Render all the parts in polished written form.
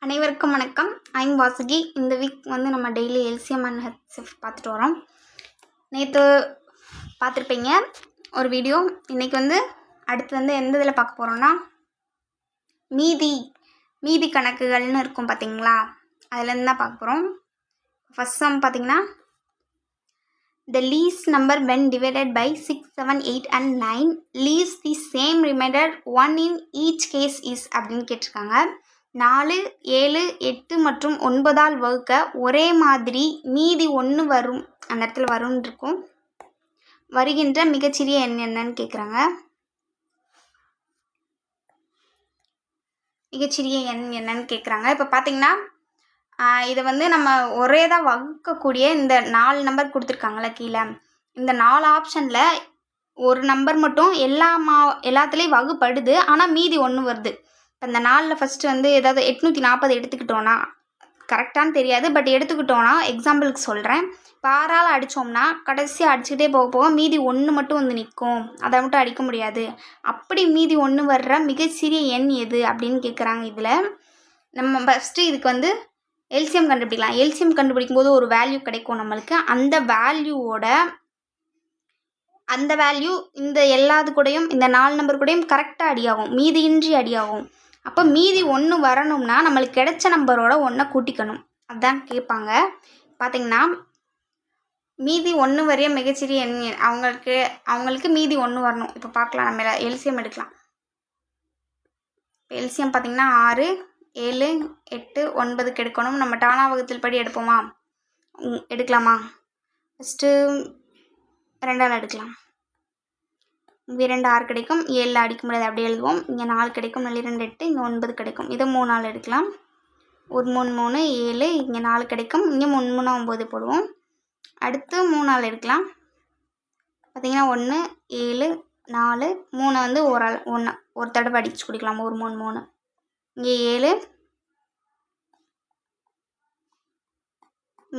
அனைவருக்கும் வணக்கம். ஐம் வாசுகி. இந்த வீக் நம்ம டெய்லி எல்சிஎம் அண்ட் ஹெச்சிஎஃப் பார்த்துட்டு வரோம். நேற்று பார்த்துருப்பீங்க ஒரு வீடியோ. இன்றைக்கி அடுத்து எந்த இதில் பார்க்க போகிறோன்னா மீதி கணக்குகள்னு இருக்கும் பார்த்தீங்களா, அதுலேருந்து தான் பார்க்க போகிறோம். ஃபஸ்ட் சம் பார்த்தீங்கன்னா, the least number when divided by 6, 7, 8 and 9 leaves the same remainder 1 in each case is அப்படின்னு கேட்டிருக்காங்க. 4, 7, 8 மற்றும் 9ஆல் வகுக்க ஒரே மாதிரி மீதி 1 வரும், அந்த இடத்துல வரும்னு இருக்கும். வருகின்ற மிகச்சிறிய எண் என்னன்னு கேட்குறாங்க. இப்போ பார்த்தீங்கன்னா, இதை நம்ம ஒரே தான் வகுக்கக்கூடிய இந்த 4 நம்பர் கொடுத்துருக்காங்களே கீழே, இந்த 4 ஆப்ஷனில் ஒரு நம்பர் மட்டும் எல்லாத்துலேயும் வகுப்படுது, ஆனால் மீதி 1 வருது. இப்போ இந்த 4ல் ஃபஸ்ட்டு ஏதாவது 840 எடுத்துக்கிட்டோன்னா, கரெக்டானு தெரியாது, பட் எடுத்துக்கிட்டோன்னா எக்ஸாம்பிளுக்கு சொல்கிறேன். இப்போ 6ஆல் அடித்தோம்னா கடைசியாக அடிச்சுக்கிட்டே போக மீதி 1 மட்டும் நிற்கும், அதை மட்டும் அடிக்க முடியாது. அப்படி மீதி 1 வர்ற மிகச்சிறிய எண் எது அப்படின்னு கேட்குறாங்க. இதில் நம்ம ஃபஸ்ட்டு இதுக்கு எல்சிஎம் கண்டுபிடிக்கலாம். எல்சிஎம் கண்டுபிடிக்கும் போது ஒரு வேல்யூ கிடைக்கும் நம்மளுக்கு. அந்த வேல்யூ இந்த எல்லாத்து கூடயும், இந்த 4 நம்பர் கூடயும் கரெக்டாக அடியாகும், மீதியின்றி அடியாகும். அப்போ மீதி 1 வரணும்னா நம்மளுக்கு கிடைச்ச நம்பரோட 1 கூட்டிக்கணும், அதுதான் கேட்பாங்க. பார்த்தீங்கன்னா, மீதி 1 வரைய மிகச்சிறிய எண் அவங்களுக்கு மீதி 1 வரணும். இப்போ பார்க்கலாம், நம்ம எல்சிஎம் எடுக்கலாம். எல்சிஎம் பார்த்தீங்கன்னா 6, 7, 8, 9 எடுக்கணும். நம்ம டானா வகுத்தில் படி எடுப்போமா, எடுக்கலாமா? ஃபஸ்ட்டு 2ஆல் எடுக்கலாம். இங்கே 2 6 கிடைக்கும், 7 அடிக்க முடியாது, அப்படியே எழுதுவோம். இங்கே 4 கிடைக்கும், 2 8, இங்கே 9 கிடைக்கும். இதை 3ஆல் எடுக்கலாம். ஒரு 3 3 7, இங்கே 4 கிடைக்கும், இங்கே 3 3 9 போடுவோம். அடுத்து 3ஆல் எடுக்கலாம். பார்த்திங்கன்னா 1 7 4, 3 ஒரு தடவை அடிச்சு குடிக்கலாம். ஒரு 3 3, இங்கே 7,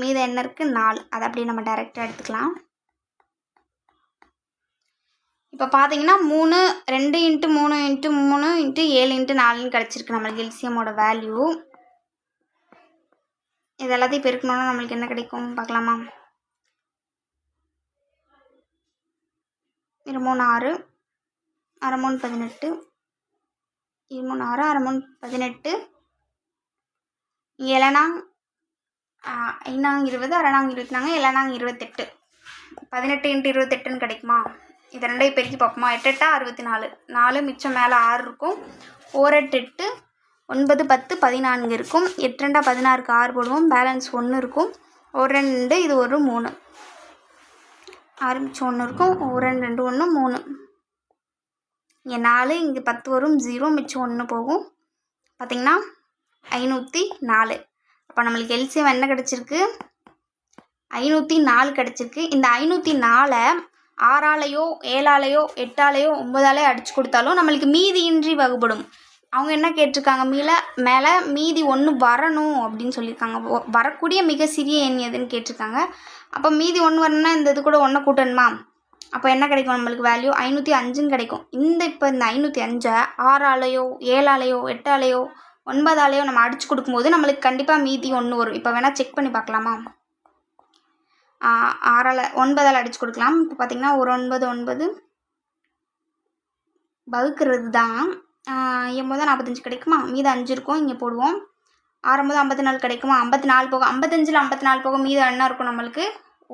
மீதம் என்ன இருக்குது 4, அதை அப்படியே நம்ம டைரெக்டாக எடுத்துக்கலாம். இப்போ பார்த்தீங்கன்னா 3 2 × 3 × 3 × 7 × 4 கிடச்சிருக்கு நம்மளுக்கு எல்சிஎம்மோட வேல்யூ. இது எல்லாத்தையும் பெருக்கணும்னா நம்மளுக்கு என்ன கிடைக்கும் பார்க்கலாமா? 3 6, 6 18, 3 6, 6 18, 7 20, 6 24, 7 28, 18 × 28ன்னு கிடைக்குமா? இது ரெண்டையும் பெருக்கி பார்ப்போமா? 8 8 64, 4 மிச்சம் மேலே 6 இருக்கும். 4 8 8, 9 10 14 இருக்கும். 8 2 16க்கு 6 போடுவோம், பேலன்ஸ் 1 இருக்கும். ஒரு 2, இது ஒரு 3, 6 மிச்சம் 1 இருக்கும். ஒரு 2 2 1 3, இங்கே 4, இங்கே 10 வரும், 0 மிச்சம் 1 போகும். பார்த்திங்கன்னா 504. அப்போ நம்மளுக்கு எல்சிஎம் என்ன கிடச்சிருக்கு? 504 கிடச்சிருக்கு. இந்த 504 6ஆலேயோ 7ஆலேயோ 8ஆலேயோ 9ஆலேயோ அடித்து கொடுத்தாலும் நம்மளுக்கு மீதியின்றி வகுப்படும். அவங்க என்ன கேட்டிருக்காங்க, மேலே மீதி 1 வரணும் அப்படின்னு சொல்லியிருக்காங்க. வரக்கூடிய மிக சிறிய எண் எதுன்னு கேட்டிருக்காங்க. அப்போ மீதி 1 வரணும்னா இந்த இது கூட 1 கூட்டணுமா? அப்போ என்ன கிடைக்கும் நம்மளுக்கு வேல்யூ? 505ன்னு கிடைக்கும். இப்போ இந்த 505 6ஆலேயோ 7ஆலேயோ 8ஆலேயோ 9ஆலேயோ நம்ம அடித்து கொடுக்கும்போது நம்மளுக்கு கண்டிப்பாக மீதி 1 வரும். இப்போ வேணால் செக் பண்ணி பார்க்கலாமா? 9ஆல் அடித்து கொடுக்கலாம். இப்போ பார்த்திங்கன்னா ஒரு 9 9 வகுக்கிறது தான். 9 45 கிடைக்குமா? மீது 5 இருக்கும், இங்கே போடுவோம். 6 54 கிடைக்குமா? 54 போக 55ல் 54 போக மீது என்ன இருக்கும் நம்மளுக்கு?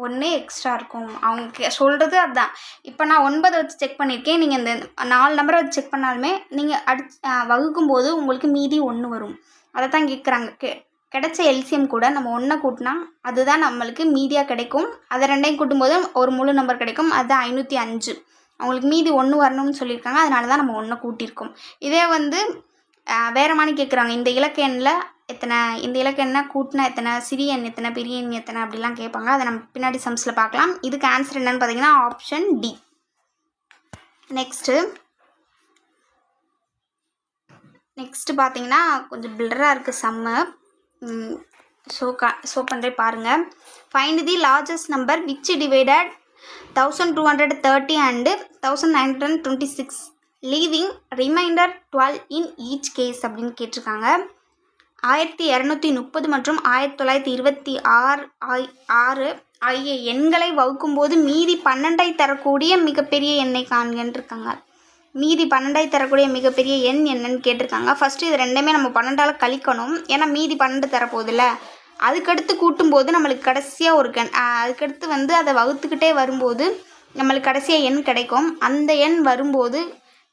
1 எக்ஸ்ட்ரா இருக்கும். அவங்க சொல்கிறது அதுதான். இப்போ நான் 9 வச்சு செக் பண்ணியிருக்கேன். நீங்கள் இந்த 4 நம்பரை வச்சு செக் பண்ணாலுமே நீங்கள் வகுக்கும்போது உங்களுக்கு மீதி 1 வரும். அதை தான் கேட்குறாங்க. கிடைச்ச எல்சிஎம் கூட நம்ம 1 கூட்டினா அதுதான் நம்மளுக்கு மீதியாக கிடைக்கும். அதை 2ஐயும் கூட்டும்போது ஒரு முழு நம்பர் கிடைக்கும், அதுதான் 505. அவங்களுக்கு மீதி 1 வரணும்னு சொல்லியிருக்காங்க, அதனால தான் நம்ம 1 கூட்டியிருக்கோம். இதே வேறு மாதிரி கேட்குறாங்க, இந்த இலக்க எண்ணில் எத்தனை, இந்த இலக்க எண்ணை கூட்டினா எத்தனை, சிறிய எண் எத்தனை, பெரிய எண் எத்தனை அப்படிலாம் கேட்பாங்க. அதை நம்ம பின்னாடி சம்ஸில் பார்க்கலாம். இதுக்கு ஆன்சர் என்னன்னு பார்த்தீங்கன்னா ஆப்ஷன் டி. நெக்ஸ்ட்டு பார்த்தீங்கன்னா கொஞ்சம் பிளராக இருக்குது சம்மு. ஷோ பண்ணுறே பாருங்கள். Find the largest number which divided 1230 and 1926 leaving remainder 12 in each case அப்படின்னு கேட்டிருக்காங்க. 1230 மற்றும் 1926 ஆகிய எண்களை வகுக்கும்போது மீதி 12ஐ தரக்கூடிய மிகப்பெரிய எண்ணை காண்கன்னு இருக்காங்க. மீதி 12ஐ தரக்கூடிய மிகப்பெரிய எண் என்னன்னு கேட்டிருக்காங்க. ஃபஸ்ட்டு இது ரெண்டுமே நம்ம 12ஆல் கழிக்கணும். ஏன்னா மீதி 12 தரப்போதில்ல. அதுக்கடுத்து கூட்டும்போது நம்மளுக்கு கடைசியாக ஒரு அதுக்கடுத்து வந்து அதை வகுத்துக்கிட்டே வரும்போது நம்மளுக்கு கடைசியாக எண் கிடைக்கும். அந்த எண் வரும்போது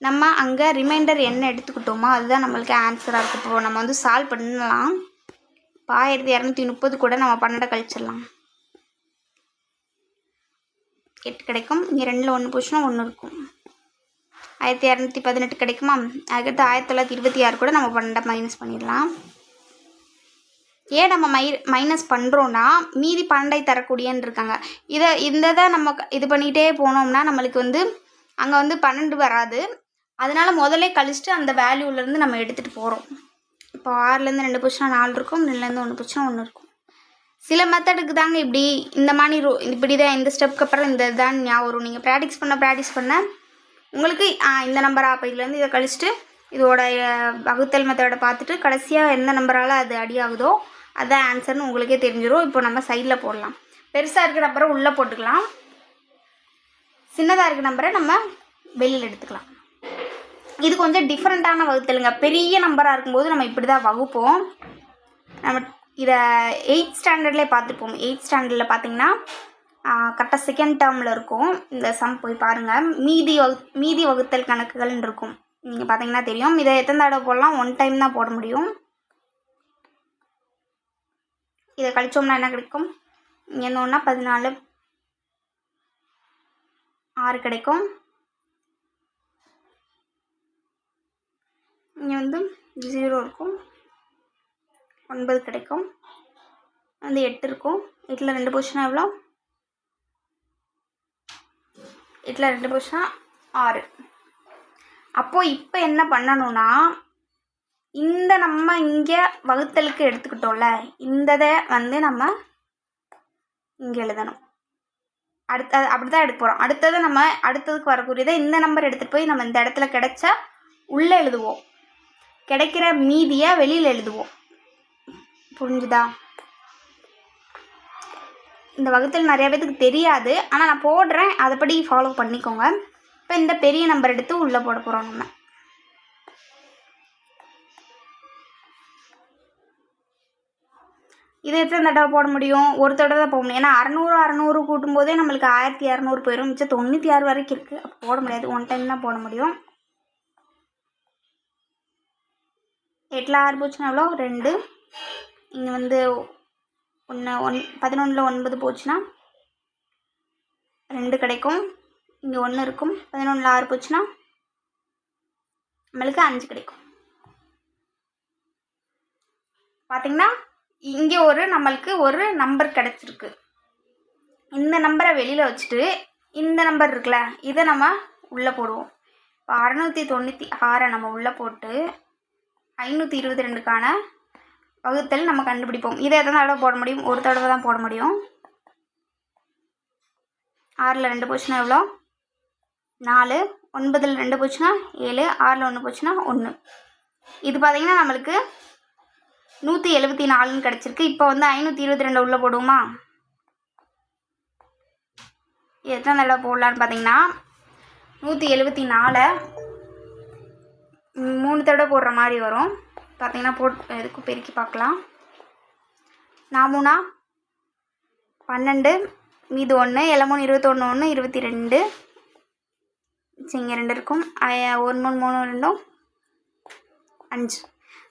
நம்ம அங்கே ரிமைண்டர் எண் எடுத்துக்கிட்டோமா அதுதான் நம்மளுக்கு ஆன்சராக இருக்கும். இப்போ நம்ம வந்து சால்வ் பண்ணலாம். இப்போ 1230 கூட நம்ம 12 கழிச்சிடலாம். 8 கிடைக்கும். இங்கே 2ல் 1 போச்சுன்னா 1 இருக்கும். 1218 கிடைக்குமா? அதுக்கடுத்து 1926 கூட நம்ம 12 மைனஸ் பண்ணிடலாம். ஏன் நம்ம மைனஸ் பண்ணுறோன்னா மீதி 12ஐ தரக்கூடியன்னு இருக்காங்க. இதை நம்ம இது பண்ணிகிட்டே போனோம்னா நம்மளுக்கு வந்து அங்கே வந்து 12 வராது. அதனால் முதலே கழிச்சிட்டு அந்த வேல்யூலேருந்து நம்ம எடுத்துகிட்டு போகிறோம். இப்போ 6லேருந்து 2 போச்சுன்னா 4 இருக்கும். 2லேருந்து 1 போச்சுன்னா 1 இருக்கும். சில மெத்தடுக்கு தாங்க இப்படி இந்த மாதிரி இப்படி தான் இந்த ஸ்டெப்புக்கு அப்புறம் இந்த தான் ஞாபகம் வரும். நீங்கள் ப்ராக்டிஸ் பண்ண உங்களுக்கு இந்த நம்பராக அப்போ இதுலேருந்து இதை கழிச்சிட்டு இதோட வகுத்தல் மெத்தடை பார்த்துட்டு கடைசியாக எந்த நம்பரால் அது அடி ஆகுதோ அதான் ஆன்சர்னு உங்களுக்கே தெரிஞ்சிடும். இப்போ நம்ம சைடில் போடலாம். பெருசாக இருக்கிற நம்பரை உள்ளே போட்டுக்கலாம். சின்னதாக இருக்கிற நம்பரை நம்ம வெளியில் எடுத்துக்கலாம். இது கொஞ்சம் டிஃப்ரெண்ட்டான வகுத்தலுங்க. பெரிய நம்பராக இருக்கும்போது நம்ம இப்படி தான் வகுப்போம். நம்ம இதை 8th ஸ்டாண்டர்ட்லேயே பார்த்துப்போம். 8th ஸ்டாண்டர்டில் பார்த்திங்கன்னா கரெக்டாக செகண்ட் டேர்மில் இருக்கும். இந்த சம் போய் பாருங்கள். மீதி வகுத்தல் கணக்குகள்னு இருக்கும். நீங்கள் பார்த்தீங்கன்னா தெரியும். இதை எத்தனை தடவை போடலாம்? 1 டைம் தான் போட முடியும். இதை கழிச்சோம்னா என்ன கிடைக்கும்? இங்கே இருந்தோன்னா 14 6 கிடைக்கும். இங்கே வந்து 0 இருக்கும். 9 கிடைக்கும். வந்து 8 இருக்கும். 8ல் 2 போச்சுன்னா எவ்வளோ? 8ல் 2 போச்சுன்னா 6. அப்போது இப்போ என்ன பண்ணணும்னா இந்த நம்ம இங்கே வகுத்தலுக்கு எடுத்துக்கிட்டோம்ல இந்ததை வந்து நம்ம இங்கே எழுதணும். அப்படி தான் எடுக்க போகிறோம். அடுத்ததுக்கு வரக்கூடியதை இந்த நம்பர் எடுத்துகிட்டு போய் நம்ம இந்த இடத்துல கிடைச்சா உள்ளே எழுதுவோம். கிடைக்கிற மீதியை வெளியில் எழுதுவோம். புரிஞ்சுதா? இந்த வகுத்தல் நிறைய பேத்துக்கு தெரியாது. ஆனால் நான் போடுறேன், அதைப்படி ஃபாலோ பண்ணிக்கோங்க. இப்போ இந்த பெரிய நம்பர் எடுத்து உள்ளே போட போகிறோம். நம்ம இதை எத்தனை தடவை போட முடியும்? ஒரு தடவை தான் போட முடியும். ஏன்னா 600 கூட்டும்போதே நம்மளுக்கு 1200 போயிடும். மிச்சம் 96 வரைக்கும் இருக்குது. அப்போ போட முடியாது. 1 டைம் தான் போட முடியும். 8ல் 6 போச்சுன்னா எவ்வளோ? 2. இங்கே வந்து 11ல் 9 போச்சுன்னா 2 கிடைக்கும். இங்கே 1 இருக்கும். 11ல் 6 போச்சுன்னா நம்மளுக்கு 5 கிடைக்கும். பார்த்திங்கன்னா இங்கே நம்மளுக்கு ஒரு நம்பர் கிடச்சிருக்கு. இந்த நம்பரை வெளியில் வச்சுட்டு இந்த நம்பர் இருக்குல்ல இதை நம்ம உள்ளே போடுவோம். இப்போ 696 நம்ம உள்ளே போட்டு 522க்கான வகுத்தல் நம்ம கண்டுபிடிப்போம். இதை எத்தனை தடவை போட முடியும்? ஒரு தடவை தான் போட முடியும். 6ல் 2 போச்சுன்னா எவ்வளோ? 4. 9ல் 2 போச்சுன்னா 7. 6ல் 1 போச்சுன்னா 1. இது பார்த்திங்கன்னா நம்மளுக்கு 174ன்னு கிடச்சிருக்கு. இப்போ வந்து 522 உள்ளே போடுவோமா? எத்தனை தடவை போடலான்னு பார்த்தீங்கன்னா 174 3 தடவை போடுற மாதிரி வரும். பார்த்தீங்கன்னா இதுக்கு பெருக்கி பார்க்கலாம். 4 12 மீது 1 3 21 1 22 இங்கே 2 இருக்கும். 1 3 3 2 5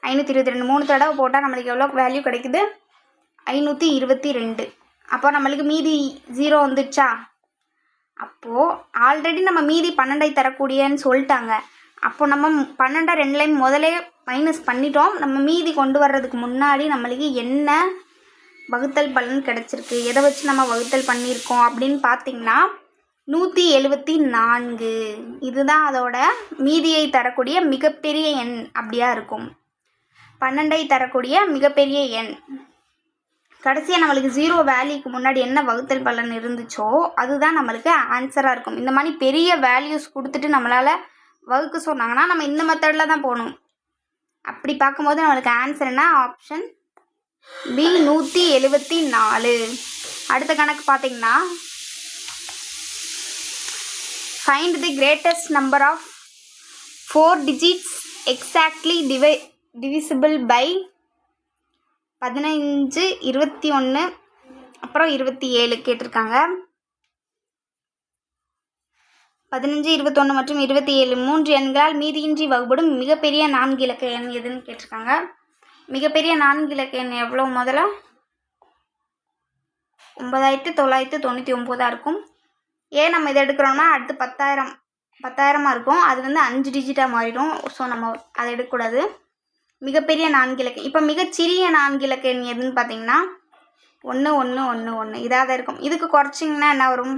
522 3 தடவை போட்டால் நம்மளுக்கு எவ்வளோ வேல்யூ கிடைக்குது? 522. அப்போ நம்மளுக்கு மீதி 0 வந்துடுச்சா? அப்போது ஆல்ரெடி நம்ம மீதி 12ஐ தரக்கூடியன்னு சொல்லிட்டாங்க. அப்போ நம்ம 12 2 லைன் முதலே மைனஸ் பண்ணிட்டோம். நம்ம மீதி கொண்டு வர்றதுக்கு முன்னாடி நம்மளுக்கு என்ன வகுத்தல் பலன் கிடச்சிருக்கு, எதை வச்சு நம்ம வகுத்தல் பண்ணியிருக்கோம் அப்படின்னு பார்த்திங்கன்னா 174. இதுதான் அதோட மீதியை தரக்கூடிய மிகப்பெரிய எண் அப்படியா இருக்கும். 12ஐ தரக்கூடிய மிகப்பெரிய எண். கடைசியாக நம்மளுக்கு 0 வேல்யூக்கு முன்னாடி என்ன வகுத்தல் பலன் இருந்துச்சோ அதுதான் நம்மளுக்கு ஆன்சராக இருக்கும். இந்த மாதிரி பெரிய வேல்யூஸ் கொடுத்துட்டு நம்மளால் வகுக்க சொன்னாங்கன்னா நம்ம இந்த மெத்தடில் தான் போகணும். அப்படி பார்க்கும்போது நம்மளுக்கு ஆன்சர் என்ன? Option B 174. அடுத்த கணக்கு பார்த்தீங்கன்னா, find the greatest number of 4 digits exactly divisible by 15, 21 அப்புறம் 27 கேட்டிருக்காங்க. 15, 21 மற்றும் 27 3 எண்களால் மீதியின்றி வகுப்படும் மிகப்பெரிய 4 இலக்க எண் எதுன்னு கேட்டிருக்காங்க. மிகப்பெரிய 4 இலக்க எண் எவ்வளோ? முதல்ல 9999 இருக்கும். ஏன் நம்ம இதை எடுக்கிறோம்னா அடுத்து 10,000 இருக்கும். அது வந்து 5 டிஜிட்டாக மாறிடும். ஸோ நம்ம அதை எடுக்கக்கூடாது. மிகப்பெரிய 4 இலக்க இப்போ மிகச்சிறிய 4 இலக்க எண் எதுன்னு பார்த்தீங்கன்னா 1111 இதாக தான் இருக்கும். இதுக்கு குறைச்சிங்கன்னா என்ன வரும்?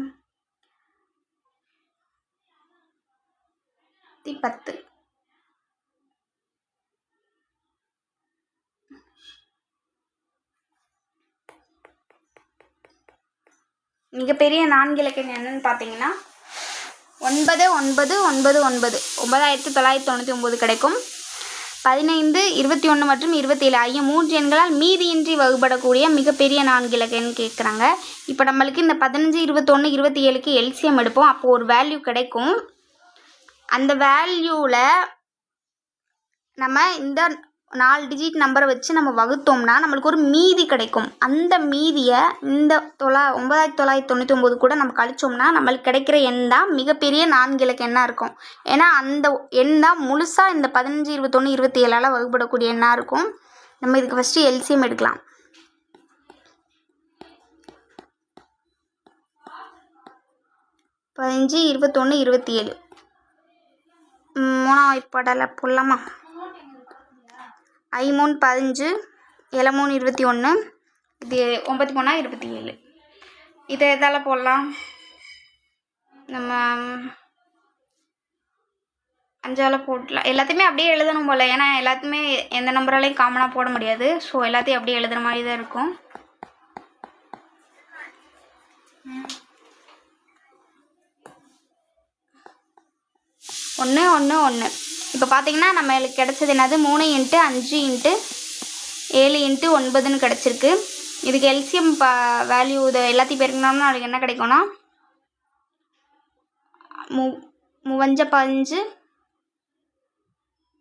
10. மிகப்பெரிய 4 இலக்க எண் என்னன்னு பார்த்தீங்கன்னா 9999 9999 கிடைக்கும். 15, 21 மற்றும் 27 ஆகிய 3 எண்களால் மீதியின்றி வகுப்படக்கூடிய மிகப்பெரிய 4 இலக்க எண் கேட்குறாங்க. இப்போ நம்மளுக்கு இந்த 15, 21, 27க்கு எல்சிஎம் எடுப்போம். அப்போது ஒரு வேல்யூ கிடைக்கும். அந்த வேல்யூவில் நம்ம இந்த 4 டிஜிட் நம்பரை வச்சு நம்ம வகுத்தோம்னா நம்மளுக்கு ஒரு மீதி கிடைக்கும். அந்த மீதியை இந்த 9999 கூட நம்ம கழிச்சோம்னா நம்மளுக்கு கிடைக்கிற எண் தான் மிகப்பெரிய 4 இலக்க எண்ணாக இருக்கும். ஏன்னா அந்த எண் தான் முழுசாக இந்த 15, 21, 27ஆல் வகுப்படக்கூடிய எண்ணாக இருக்கும். நம்ம இதுக்கு ஃபஸ்ட்டு எல்சிஎம் எடுக்கலாம். 15, 21, 27 மூணாவது படலை போடலாமா? 5 3 15, 7 3 21, இது 9 3 27. இதை எதால் போடலாம்? நம்ம 5ஆல் போடலாம். எல்லாத்தையுமே அப்படியே எழுதணும் போல். ஏன்னா எல்லாத்தையுமே எந்த நம்பராலையும் காமனாக போட முடியாது. ஸோ எல்லாத்தையும் அப்படியே எழுதுகிற மாதிரி தான் இருக்கும். ஒன்று 1 1. இப்போ பார்த்தீங்கன்னா நம்மளுக்கு கிடச்சது என்னது? 3 × 5 × 7 × 9ன்னு கிடச்சிருக்கு. இதுக்கு எல்சிஎம் வேல்யூ இதை எல்லாத்தையும் பெருக்கணும்னா அதுக்கு என்ன கிடைக்கும்னா 3 5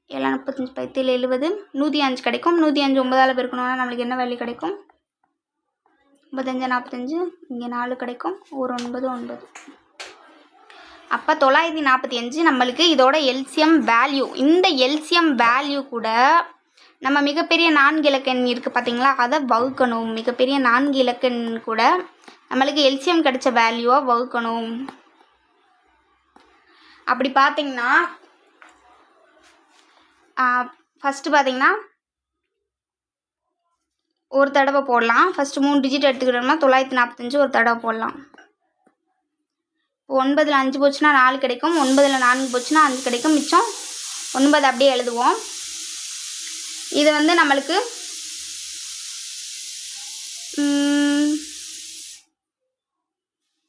7 45 10 70 105 கிடைக்கும். 105 9ஆல் பெருக்கணும்னா நம்மளுக்கு என்ன வேல்யூ கிடைக்கும்? 95 45, இங்கே 4 கிடைக்கும். ஒரு 9 9. அப்போ 945 நம்மளுக்கு இதோட எல்சிஎம் வேல்யூ. இந்த எல்சிஎம் வேல்யூ கூட நம்ம மிகப்பெரிய 4 இலக்க எண் இருக்குது பார்த்தீங்களா, அதை வகுக்கணும். மிகப்பெரிய 4 இலக்க எண் கூட நம்மளுக்கு எல்சிஎம் கிடைச்ச வேல்யூவாக வகுக்கணும். அப்படி பார்த்தீங்கன்னா ஃபஸ்ட்டு பார்த்தீங்கன்னா ஒரு தடவை போடலாம். ஃபஸ்ட்டு 3 டிஜிட் எடுத்துக்கிட்டோம்னா 945 ஒரு தடவை போடலாம். 9ல் 5 போச்சுன்னா 4 கிடைக்கும். 9ல் 4 போச்சுன்னா 5 கிடைக்கும். மிச்சம் 9 அப்படியே எழுதுவோம். இது வந்து நம்மளுக்கு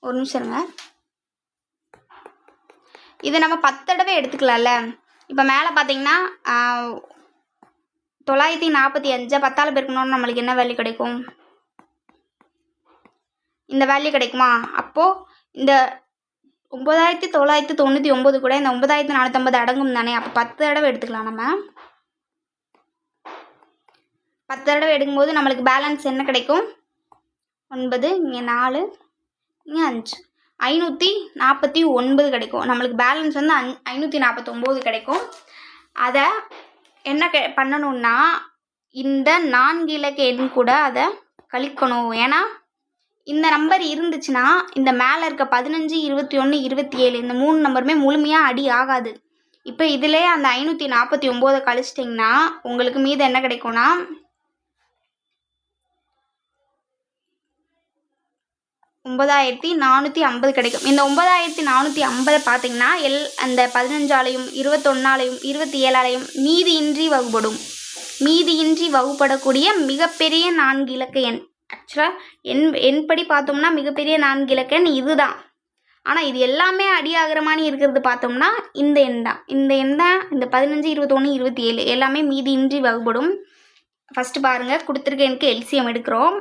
ஒரு நிமிஷம் இருங்க. இதை நம்ம 10 தடவை எடுத்துக்கலாம்ல. இப்போ மேலே பார்த்தீங்கன்னா 945 10ஆல் பெருக்கணும்னு நம்மளுக்கு என்ன வேல்யூ கிடைக்கும்? இந்த வேல்யூ கிடைக்குமா? அப்போது இந்த 9999 கூட இந்த 9450 அடங்கும் தானே. அப்போ 10 தடவை எடுத்துக்கலாம். நம்ம 10 தடவை எடுக்கும்போது நம்மளுக்கு பேலன்ஸ் என்ன கிடைக்கும்? 9, இங்கே 4, இங்கே 5, 549 கிடைக்கும். நம்மளுக்கு பேலன்ஸ் வந்து 549 கிடைக்கும். அதை என்ன பண்ணணும்னா இந்த 4 இலக்க எண் கூட அதை கழிக்கணும். ஏன்னா இந்த நம்பர் இருந்துச்சுன்னா இந்த மேலே இருக்க 15, 21, 27 இந்த 3 நம்பருமே முழுமையாக அடி ஆகாது. இப்போ இதிலே அந்த 549 கழிச்சிட்டிங்கன்னா உங்களுக்கு மீது என்ன கிடைக்கும்னா 9450 கிடைக்கும். இந்த 9450 பார்த்தீங்கன்னா அந்த 15ஆலையும் 21ஆலையும் 27ஆலையும் மீதியின்றி வகுப்படும். மீதியின்றி வகுப்படக்கூடிய மிகப்பெரிய 4 இலக்க எண். ஆக்சுவலாக எண்படி பார்த்தோம்னா மிகப்பெரிய 4 இலக்க எண் இதுதான். ஆனால் இது எல்லாமே அடியாகிற மாதிரி இருக்கிறது பார்த்தோம்னா இந்த எண் தான். இந்த 15, 21, 27 எல்லாமே மீதி இன்றி வகுப்படும். ஃபஸ்ட்டு பாருங்கள், கொடுத்துருக்க எண்ணுக்கு எல்சிஎம் எடுக்கிறோம்.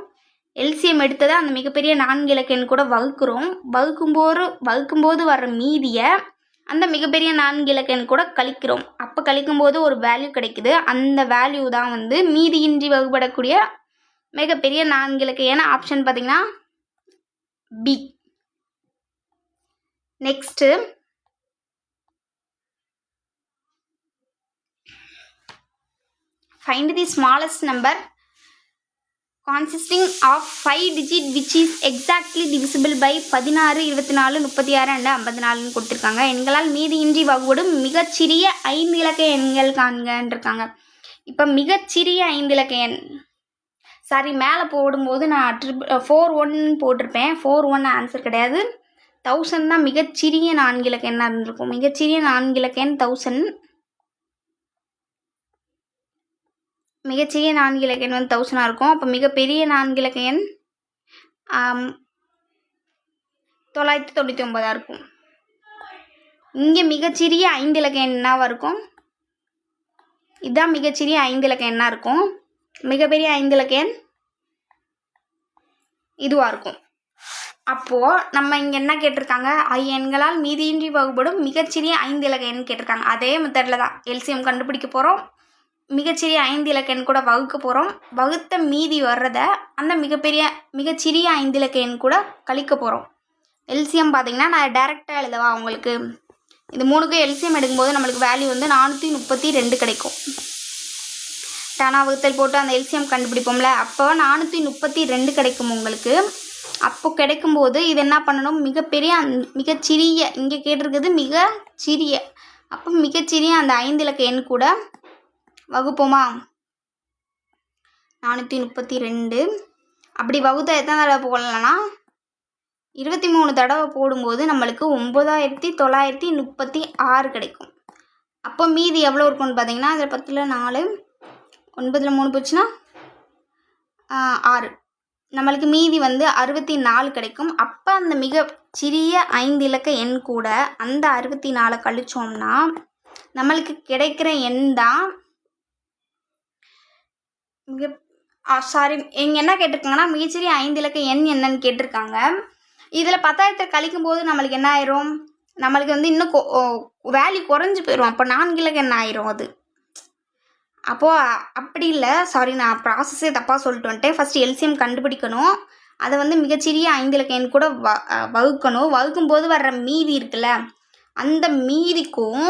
எல்சிஎம் எடுத்ததை அந்த மிகப்பெரிய 4 இலக்க எண் கூட வகுக்கிறோம். வகுக்கும்போது வர்ற மீதியை அந்த மிகப்பெரிய 4 இலக்க எண் கூட கழிக்கிறோம். அப்போ கழிக்கும்போது ஒரு வேல்யூ கிடைக்குது. அந்த வேல்யூ தான் வந்து மீதியின்றி வகுப்படக்கூடிய மிகப்பெரிய 4 இலக்க எண். ஆப்ஷன் பார்த்தீங்கன்னா B. Next find the smallest number consisting of 5 digit which is exactly divisible by 16, 24, 36 and 54 கொடுத்துருக்காங்க. எண்களால் மீதியின்றி வகுப்படும் மிகச்சிறிய 5 இலக்க எண்கள் காண்கன்னு இருக்காங்க. இப்போ மிகச்சிறிய 5 இலக்க எண், சாரி மேலே போடும்போது நான் 41 போட்டிருப்பேன். 41 ஆன்சர் கிடையாது, 1000 தான் மிகச்சிறிய 4 இலக்க எண்ணாக இருந்திருக்கும். மிகச்சிறிய 4 இலக்க எண் 1000. மிகச்சிறிய 4 இலக்க எண் வந்து 1000 இருக்கும். அப்போ மிகப்பெரிய 4 இலக்க எண் 999 இருக்கும். இங்கே மிகச்சிறிய 5 இலக்க எண் என்னவாக இருக்கும்? இதுதான் மிகச்சிறிய 5 இலக்க எண்ணாக இருக்கும். மிகப்பெரிய 5 இலக்க எண் இதுவாக இருக்கும். அப்போது நம்ம இங்கே என்ன கேட்டிருக்காங்க? எண்களால் மீதியின்றி வகுப்படும் மிகச்சிறிய 5 இலக்க எண் கேட்டிருக்காங்க. அதே மெத்தடில் தான் எல்சிஎம் கண்டுபிடிக்க போகிறோம். மிகச்சிறிய 5 இலக்க எண் கூட வகுக்க போகிறோம். வகுத்த மீதி வர்றதை அந்த மிகச்சிறிய 5 இலக்க எண் கூட கழிக்க போகிறோம். எல்சிஎம் பார்த்தீங்கன்னா நான் டைரெக்டாக எழுதவா உங்களுக்கு? இது 3க்கு எல்சிஎம் எடுக்கும்போது நம்மளுக்கு வேல்யூ வந்து 432 கிடைக்கும். தானா வகுத்தல் போட்டு அந்த எல்சிஎம் கண்டுபிடிப்போம்ல, அப்போ 432 கிடைக்கும் உங்களுக்கு. அப்போ கிடைக்கும்போது இது என்ன பண்ணணும்? மிகச்சிறிய இங்கே கேட்டிருக்குது மிகச்சிறிய, அப்போ மிகச்சிறிய அந்த 5 இலக்க எண் கூட வகுப்போமா? 432. அப்படி வகுத்த எத்தனை தடவை போடலாம்னா 23 தடவை போடும்போது நம்மளுக்கு 9936 கிடைக்கும். அப்போ மீதி எவ்வளோ இருக்கும்னு பார்த்தீங்கன்னா, அதில் 10ல் 4, 9ல் 3 போச்சுன்னா 6, நம்மளுக்கு மீதி வந்து 64 கிடைக்கும். அப்போ அந்த மிகச்சிறிய 5 இலக்க எண் கூட அந்த 64 கழிச்சோம்னா நம்மளுக்கு கிடைக்கிற எண் தான் இங்கே என்ன கேட்டிருக்காங்கன்னா மிகச்சிறிய 5 இலக்க எண் என்னன்னு கேட்டிருக்காங்க. இதில் 10,000 கழிக்கும் போது நம்மளுக்கு என்ன ஆயிரும்? நம்மளுக்கு வந்து இன்னும் வேல்யூ குறைஞ்சி போயிடும். அப்போ 4 இலக்க எண் ஆயிரும் அது. அப்போது அப்படி இல்லை, சாரி நான் ப்ராசஸே தப்பாக சொல்லிட்டு வந்துட்டேன். ஃபஸ்ட்டு எல்சிஎம் கண்டுபிடிக்கணும். அதை வந்து மிகச்சிறிய 5 இலக்க எண் கூட வகுக்கணும். வகுக்கும்போது வர்ற மீதி இருக்குல்ல, அந்த மீதிக்கும்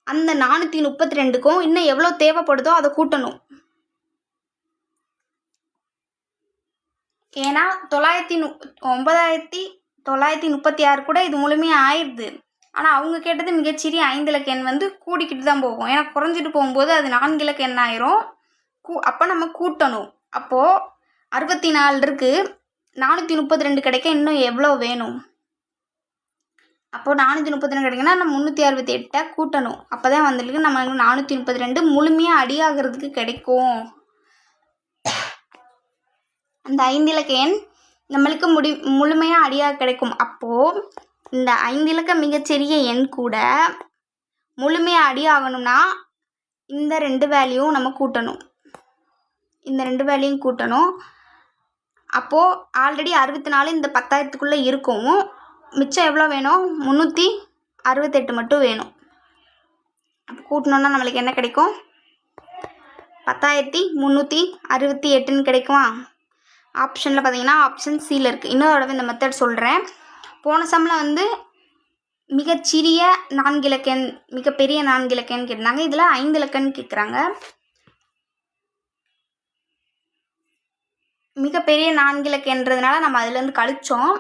அந்த 432க்கும் இன்னும் எவ்வளோ தேவைப்படுதோ அதை கூட்டணும். ஏன்னா 9936 கூட இது முழுமையாக ஆயிடுது. ஆனால் அவங்க கேட்டது மிகச்சிறிய 5 இலக்க எண் வந்து கூடிக்கிட்டு தான் போகும். ஏன்னா குறைஞ்சிட்டு போகும்போது அது 4 இலக்க எண் ஆயிரும். அப்போ நம்ம கூட்டணும். அப்போது 64 இருக்குது, 432 கிடைக்க இன்னும் எவ்வளோ வேணும்? அப்போது 432 கிடைக்குன்னா நம்ம 368 கூட்டணும். அப்போ தான் வந்துருக்கு நம்ம 432 முழுமையாக அடியாகிறதுக்கு கிடைக்கும். அந்த 5 இலக்க எண் நம்மளுக்கு முழுமையாக அடியாக கிடைக்கும். அப்போது இந்த 5 இலக்க மிகச்சிறிய எண் கூட முழுமையாக அடியாகணும்னா இந்த 2 வேல்யூவும் நம்ம கூட்டணும். இந்த 2 வேல்யூவும் கூட்டணும். அப்போது ஆல்ரெடி 64 இந்த 10,000க்குள்ளே இருக்கும். மிச்சம் எவ்வளோ வேணும்? 368 மட்டும் வேணும். அப்போ கூட்டணுன்னா நம்மளுக்கு என்ன கிடைக்கும்? 10,368ன்னு கிடைக்குமா? ஆப்ஷனில் பார்த்தீங்கன்னா ஆப்ஷன் சியில் இருக்குது. இன்னொரு தடவை இந்த மெத்தட் சொல்கிறேன். போன சம்மில் வந்து மிகச்சிறிய 4 இலக்க எண் மிகப்பெரிய 4 இலக்க எண் கேட்டாங்க. இதில் 5 இலக்கன்னு கேட்குறாங்க. மிகப்பெரிய 4 இலக்க எண்றதுனால நம்ம அதுலேருந்து கழிச்சோம்.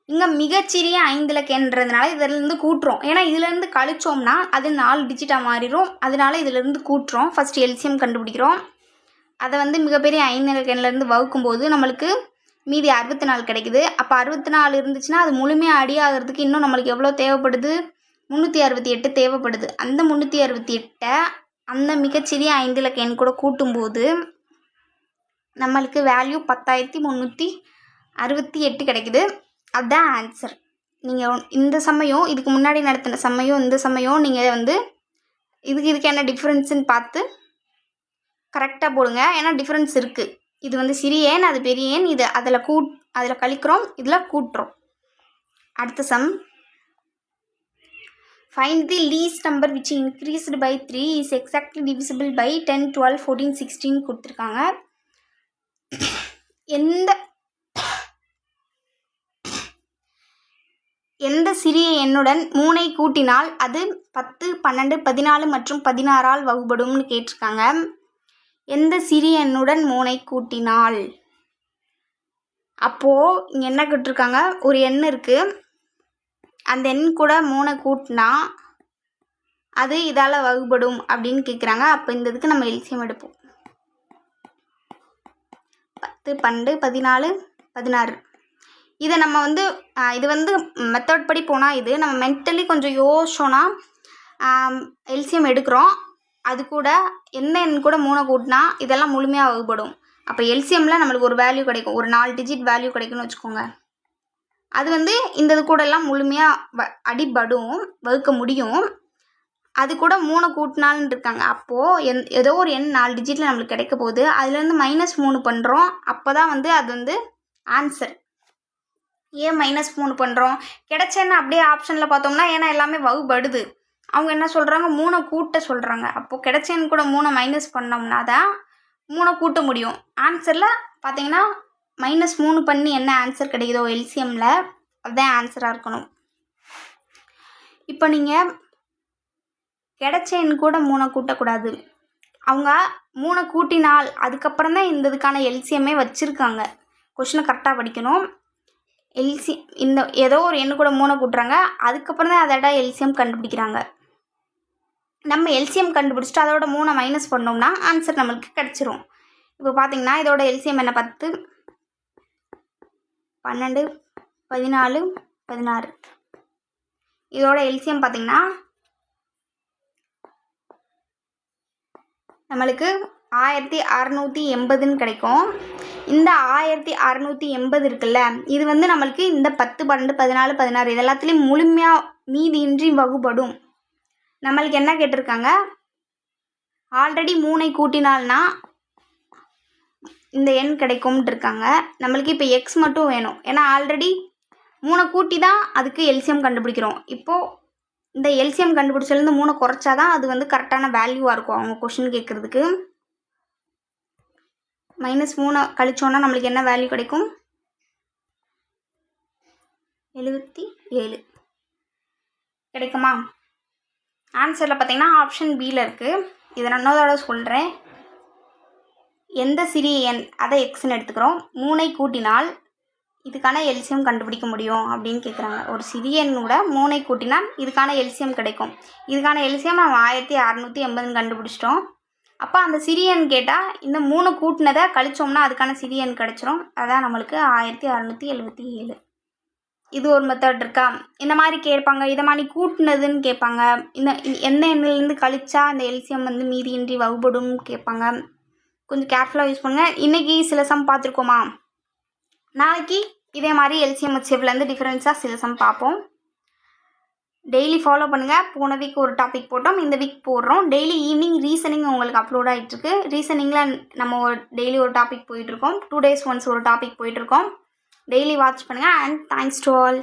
இங்கே மிகச்சிறிய 5 இலக்க எண்றதுனால இதிலேருந்து கூட்டுறோம். ஏன்னா இதுலேருந்து கழிச்சோம்னா அது 4 டிஜிட்டாக மாறிடும். அதனால இதிலேருந்து கூட்டுறோம். ஃபஸ்ட்டு எல்சிஎம் கண்டுபிடிக்கிறோம். அதை வந்து மிகப்பெரிய 5 இலக்க எண்ணிலேருந்து வகுக்கும்போது நம்மளுக்கு மீதி 64 கிடைக்குது. அப்போ 64 இருந்துச்சுன்னா அது முழுமையாக அடியாகிறதுக்கு இன்னும் நம்மளுக்கு எவ்வளோ தேவைப்படுது? 368 தேவைப்படுது. அந்த 368 அந்த மிகச்சிறிய 5 இலக்க எண் கூட கூட்டும்போது நம்மளுக்கு வேல்யூ 10,368 கிடைக்குது. அதுதான் ஆன்சர். நீங்கள் இந்த சமயம் இதுக்கு முன்னாடி நடத்தின சமயம் இந்த சமயம் நீங்கள் வந்து இதுக்கு என்ன டிஃப்ரென்ஸுன்னு பார்த்து கரெக்டாக போடுங்க. ஏன்னா டிஃப்ரென்ஸ் இருக்குது. இது வந்து சிறிய எண், அது பெரிய எண். இது அதில் கழிக்கிறோம், இதில் கூட்டுறோம். அடுத்த sum. Find the least number which increased by 3 is exactly divisible by 10, 12, 14, 16 கொடுத்துருக்காங்க. எந்த சிறிய எண்ணுடன் 3ஐ கூட்டினால் அது 10, 12, 14 மற்றும் 16ஆல் வகுபடும்னு கேட்டிருக்காங்க. எந்த சிறிய எண்ணுடன் 3ஐ கூட்டினால், அப்போது இங்கே என்ன கேட்டிருக்காங்க, ஒரு எண் இருக்குது, அந்த எண் கூட 3ஐ கூட்டினா அது இதால் வகுபடும் அப்படின்னு கேட்குறாங்க. அப்போ இந்த இதுக்கு நம்ம எல்சியம் எடுப்போம். 10, 12, 14, 16. இதை நம்ம வந்து இது வந்து மெத்தட் படி போனால் இது நம்ம மென்டலி கொஞ்சம் யோசிச்சோன்னா எல்சியம் எடுக்கிறோம். அது கூட எந்த எண் கூட 3 கூட்டினா இதெல்லாம் முழுமையாக வகுப்படும். அப்போ எல்சிஎம்மில் நம்மளுக்கு ஒரு வேல்யூ கிடைக்கும், ஒரு 4 டிஜிட் வேல்யூ கிடைக்கும்னு வச்சுக்கோங்க. அது வந்து இந்த இது கூட எல்லாம் முழுமையாக அடிபடும், வகுக்க முடியும். அது கூட 3 கூட்டினால்னு இருக்காங்க. அப்போது ஏதோ ஒரு எண் 4 டிஜிட்டில் நம்மளுக்கு கிடைக்க போகுது. அதுலேருந்து -3 பண்ணுறோம். அப்போ தான் வந்து அது வந்து ஆன்சர். ஏன் -3 பண்ணுறோம்? கிடைச்சேன்னு அப்படியே ஆப்ஷனில் பார்த்தோம்னா, ஏன்னா எல்லாமே வகுபடுது. அவங்க என்ன சொல்கிறாங்க, 3 கூட்ட சொல்கிறாங்க. அப்போது கிடைச்சேன்னு கூட 3 மைனஸ் பண்ணோம்னா தான் 3 கூட்ட முடியும். ஆன்சரில் பார்த்தீங்கன்னா -3 பண்ணி என்ன ஆன்சர் கிடைக்குதோ எல்சிஎம்மில் அதுதான் ஆன்சராக இருக்கணும். இப்போ நீங்கள் கிடைச்சேன்னு கூட 3 கூட்டக்கூடாது. அவங்க 3 கூட்டினால் அதுக்கப்புறம் தான் இந்த இதுக்கான எல்சிஎம்மே வச்சுருக்காங்க. கொஷினை கரெக்டாக படிக்கணும். இந்த ஏதோ ஒரு எண்ணு கூட 3 கூட்டுறாங்க, அதுக்கப்புறம் தான் அதோட எல்சிஎம் கண்டுபிடிக்கிறாங்க. நம்ம எல்சிஎம் கண்டுபிடிச்சிட்டு அதோட 3 மைனஸ் பண்ணோம்னா ஆன்சர் நம்மளுக்கு கிடச்சிரும். இப்போ பார்த்தீங்கன்னா இதோட எல்சிஎம் என்ன, 10, 12, 14, 16. இதோட எல்சிஎம் பார்த்தீங்கன்னா நம்மளுக்கு 1680ன்னு கிடைக்கும். இந்த 1680 இருக்குல்ல, இது வந்து நம்மளுக்கு இந்த 10, 12, 14, 16 இது எல்லாத்துலேயும் முழுமையாக மீதியின்றி வகுபடும். நம்மளுக்கு என்ன கேட்டிருக்காங்க, ஆல்ரெடி 3ஐ கூட்டினால்னா இந்த எண் கிடைக்கும்ட்டு இருக்காங்க. நம்மளுக்கு இப்போ எக்ஸ் மட்டும் வேணும். ஏன்னா ஆல்ரெடி 3 கூட்டி தான் அதுக்கு எல்சிஎம் கண்டுபிடிக்கிறோம். இப்போது இந்த எல்சிஎம் கண்டுபிடிச்சதுலேருந்து 3 குறைச்சா தான் அது வந்து கரெக்டான வேல்யூவாக இருக்கும் அவங்க கொஷின் கேட்குறதுக்கு. -3 கழிச்சோன்னா நம்மளுக்கு என்ன வேல்யூ கிடைக்கும், 77 கிடைக்குமா? ஆன்சரில் பார்த்தீங்கன்னா ஆப்ஷன் பியில் இருக்குது. இதை நான் இன்னொரு சொல்கிறேன். எந்த சிறிய எண், அதை எக்ஸ்ன்னு எடுத்துக்கிறோம், 3ஐ கூட்டினால் இதுக்கான எல்சிஎம் கண்டுபிடிக்க முடியும் அப்படின்னு கேட்குறாங்க. ஒரு சிறிய எண்ணோட 3ஐ கூட்டினால் இதுக்கான எல்சிஎம் கிடைக்கும். இதுக்கான எல்சிஎம் நம்ம 1680 கண்டுபிடிச்சிட்டோம். அப்போ அந்த சிறிய எண் கேட்டால் இந்த 3 கூட்டினதை கழிச்சோம்னா அதுக்கான சிறிய எண் கிடச்சிரும். அதான் நம்மளுக்கு 1677. இது ஒரு மெத்தட் இருக்கா. இந்த மாதிரி கேட்பாங்க. இதை மாதிரி கூட்டினதுன்னு கேட்பாங்க. இந்த எந்த எண்ணிலேருந்து கழிச்சா இந்த எல்சிஎம் வந்து மீதியின்றி வகுபடும்னு கேட்பாங்க. கொஞ்சம் கேர்ஃபுல்லாக யூஸ் பண்ணுங்கள். இன்றைக்கி சில சம் பார்த்துருக்கோமா, நாளைக்கு இதே மாதிரி எல்சிஎம் ஹெச்எஃப்லேருந்து டிஃப்ரென்ஸாக சில சம் பார்ப்போம். டெய்லி ஃபாலோ பண்ணுங்கள். போன வீக் ஒரு டாபிக் போட்டோம், இந்த வீக் போடுறோம். டெய்லி ஈவினிங் ரீசனிங் உங்களுக்கு அப்லோட் ஆகிட்டுருக்கு. ரீசனிங்கில் நம்ம டெய்லி ஒரு டாபிக் போயிட்டுருக்கோம். 2 days ஒன்ஸ் ஒரு டாபிக் போயிட்டுருக்கோம். டெய்லி வாட்ச் பண்ணுங்கள். And thanks to all.